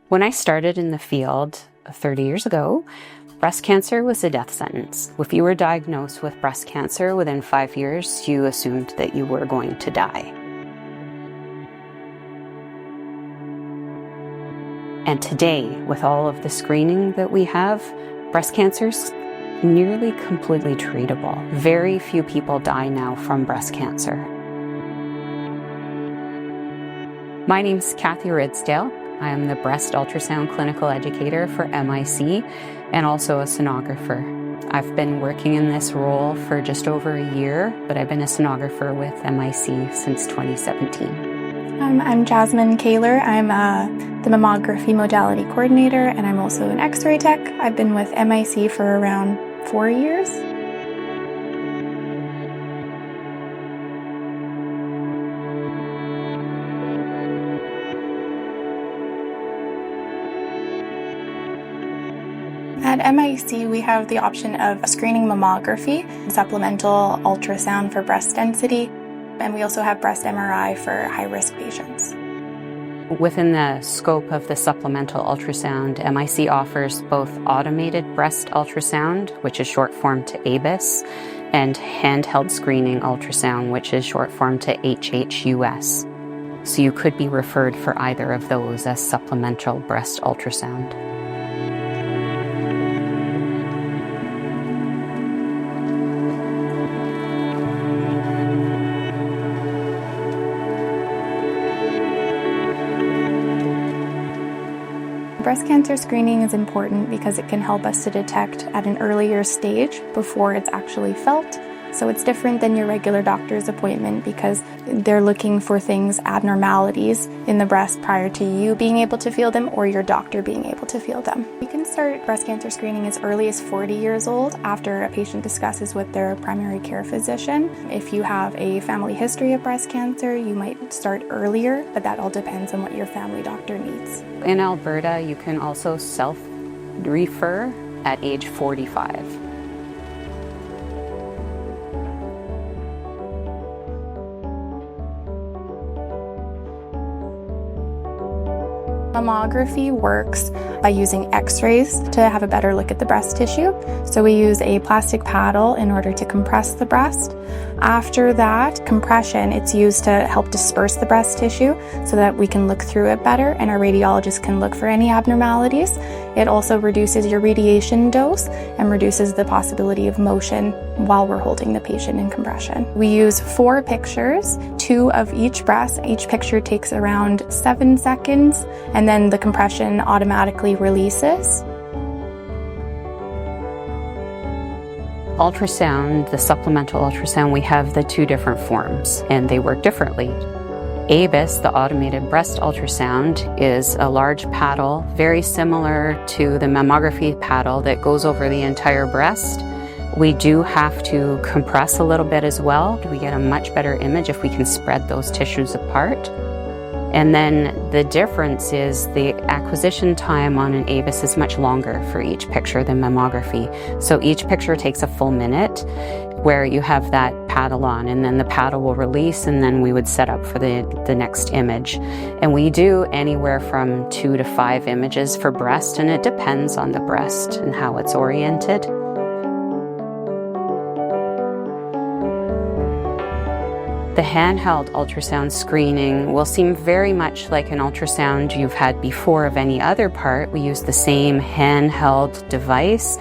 When I started in the field 30 years ago, breast cancer was a death sentence. If you were diagnosed with breast cancer within 5 years, you assumed that you were going to die. And today, with all of the screening that we have, breast cancer's nearly completely treatable. Very few people die now from breast cancer. My name's Cathy Risdale. I am the breast ultrasound clinical educator for MIC and also a sonographer. I've been working in this role for just over a year, but I've been a sonographer with MIC since 2017. I'm Jasmine Kehler. I'm the mammography modality coordinator, and I'm also an X-ray tech. I've been with MIC for around 4 years. At MIC, we have the option of screening mammography, supplemental ultrasound for breast density, and we also have breast MRI for high-risk patients. Within the scope of the supplemental ultrasound, MIC offers both automated breast ultrasound, which is short form to ABIS, and handheld screening ultrasound, which is short form to HHUS. So you could be referred for either of those as supplemental breast ultrasound. Breast cancer screening is important because it can help us to detect at an earlier stage before it's actually felt. So it's different than your regular doctor's appointment because they're looking for things, abnormalities in the breast prior to you being able to feel them or your doctor being able to feel them. You can start breast cancer screening as early as 40 years old after a patient discusses with their primary care physician. If you have a family history of breast cancer, you might start earlier, but that all depends on what your family doctor needs. In Alberta, you can also self-refer at age 45. Mammography works by using X-rays to have a better look at the breast tissue. So we use a plastic paddle in order to compress the breast. After that compression, it's used to help disperse the breast tissue so that we can look through it better and our radiologist can look for any abnormalities. It also reduces your radiation dose and reduces the possibility of motion while we're holding the patient in compression. We use 4 pictures, 2 of each breast. Each picture takes around 7 seconds, and then the compression automatically releases. Ultrasound, the supplemental ultrasound, we have the 2 different forms, and they work differently. ABIS, the automated breast ultrasound, is a large paddle, very similar to the mammography paddle that goes over the entire breast. We do have to compress a little bit as well. We get a much better image if we can spread those tissues apart. And then the difference is the acquisition time on an ABIS is much longer for each picture than mammography. So each picture takes a full minute where you have that paddle on, and then the paddle will release, and then we would set up for the next image. And we do anywhere from 2 to 5 images for breast, and it depends on the breast and how it's oriented. The handheld ultrasound screening will seem very much like an ultrasound you've had before of any other part. We use the same handheld device,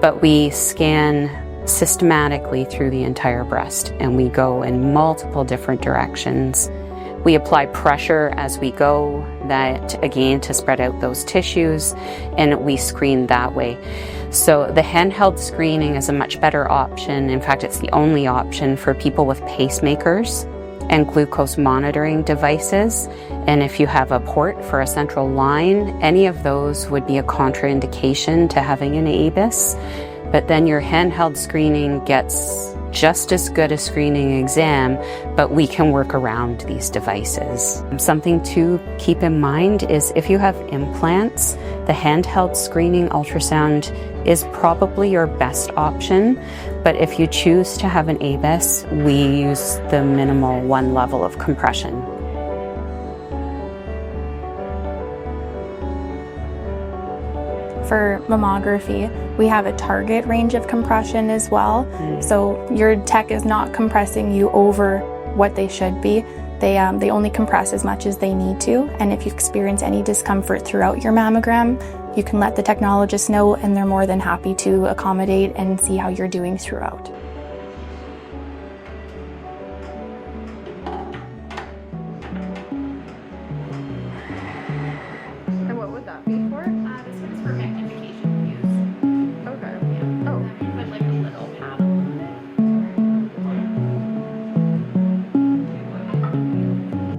but we scan systematically through the entire breast, and we go in multiple different directions. We apply pressure as we go, that again to spread out those tissues, and we screen that way. So the handheld screening is a much better option. In fact, it's the only option for people with pacemakers and glucose monitoring devices. And if you have a port for a central line, any of those would be a contraindication to having an ABIS. But then your handheld screening gets just as good a screening exam, but we can work around these devices. Something to keep in mind is if you have implants, the handheld screening ultrasound is probably your best option, but if you choose to have an ABIS, we use the minimal 1 level of compression. For mammography, we have a target range of compression as well. So your tech is not compressing you over what they should be. They only compress as much as they need to. And if you experience any discomfort throughout your mammogram, you can let the technologist know, and they're more than happy to accommodate and see how you're doing throughout. And what would that be for? This one's for magnification use. Okay. Yeah. Oh. Put like a little paddle on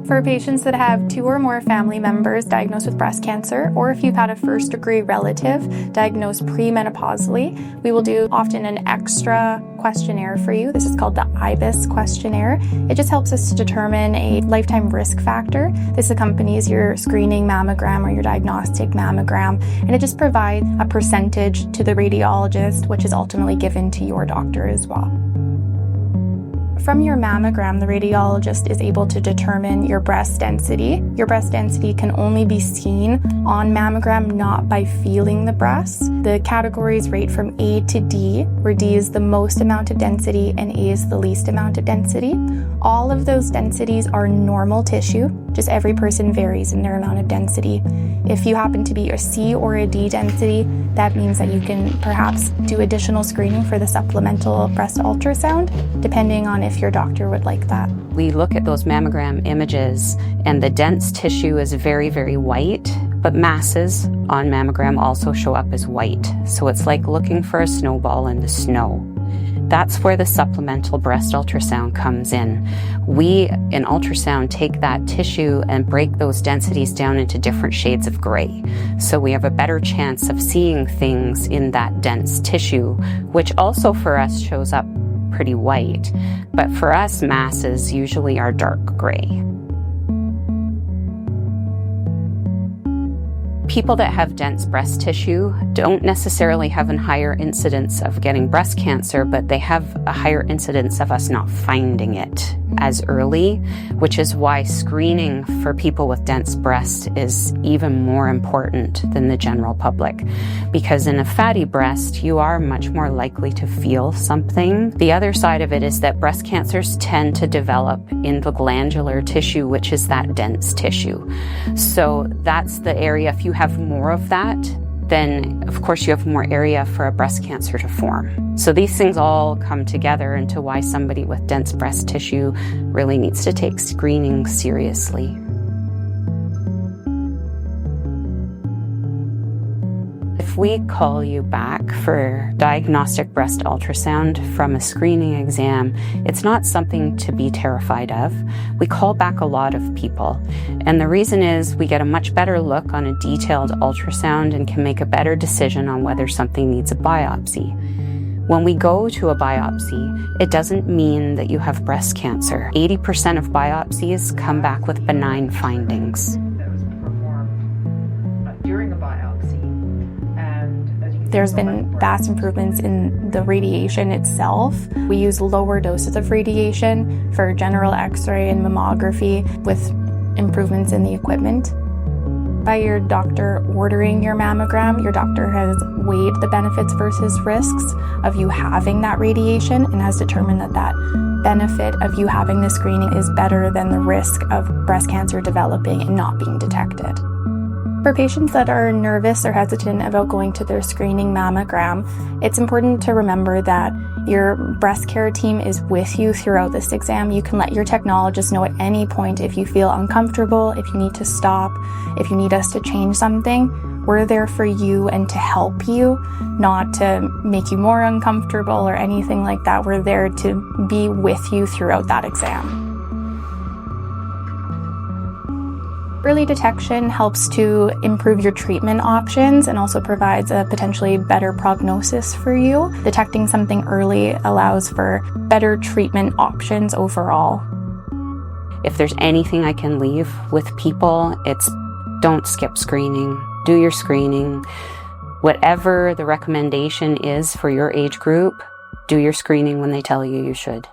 it. For patients that have 2 or more family members diagnosed with breast cancer, or if you've had a first-degree relative diagnosed premenopausally, we will do often an extra questionnaire for you. This is called the IBIS questionnaire. It just helps us to determine a lifetime risk factor. This accompanies your screening mammogram or your diagnostic mammogram, and it just provides a percentage to the radiologist, which is ultimately given to your doctor as well. From your mammogram, the radiologist is able to determine your breast density. Your breast density can only be seen on mammogram, not by feeling the breast. The categories rate from A to D, where D is the most amount of density and A is the least amount of density. All of those densities are normal tissue, just every person varies in their amount of density. If you happen to be a C or a D density, that means that you can perhaps do additional screening for the supplemental breast ultrasound, depending on if your doctor would like that. We look at those mammogram images and the dense tissue is very, very white, but masses on mammogram also show up as white. So it's like looking for a snowball in the snow. That's where the supplemental breast ultrasound comes in. We, in ultrasound, take that tissue and break those densities down into different shades of gray. So we have a better chance of seeing things in that dense tissue, which also for us shows up pretty white. But for us, masses usually are dark gray. People that have dense breast tissue don't necessarily have a higher incidence of getting breast cancer, but they have a higher incidence of us not finding it as early, which is why screening for people with dense breast is even more important than the general public. Because in a fatty breast, you are much more likely to feel something. The other side of it is that breast cancers tend to develop in the glandular tissue, which is that dense tissue. So that's the area. If you have more of that, then of course you have more area for a breast cancer to form. So these things all come together into why somebody with dense breast tissue really needs to take screening seriously. If we call you back for diagnostic breast ultrasound from a screening exam, it's not something to be terrified of. We call back a lot of people. And the reason is we get a much better look on a detailed ultrasound and can make a better decision on whether something needs a biopsy. When we go to a biopsy, it doesn't mean that you have breast cancer. 80% of biopsies come back with benign findings. That was performed during a biopsy. There's been vast improvements in the radiation itself. We use lower doses of radiation for general X-ray and mammography with improvements in the equipment. By your doctor ordering your mammogram, your doctor has weighed the benefits versus risks of you having that radiation and has determined that that benefit of you having the screening is better than the risk of breast cancer developing and not being detected. For patients that are nervous or hesitant about going to their screening mammogram, it's important to remember that your breast care team is with you throughout this exam. You can let your technologist know at any point if you feel uncomfortable, if you need to stop, if you need us to change something. We're there for you and to help you, not to make you more uncomfortable or anything like that. We're there to be with you throughout that exam. Early detection helps to improve your treatment options and also provides a potentially better prognosis for you. Detecting something early allows for better treatment options overall. If there's anything I can leave with people, it's don't skip screening. Do your screening. Whatever the recommendation is for your age group, do your screening when they tell you you should.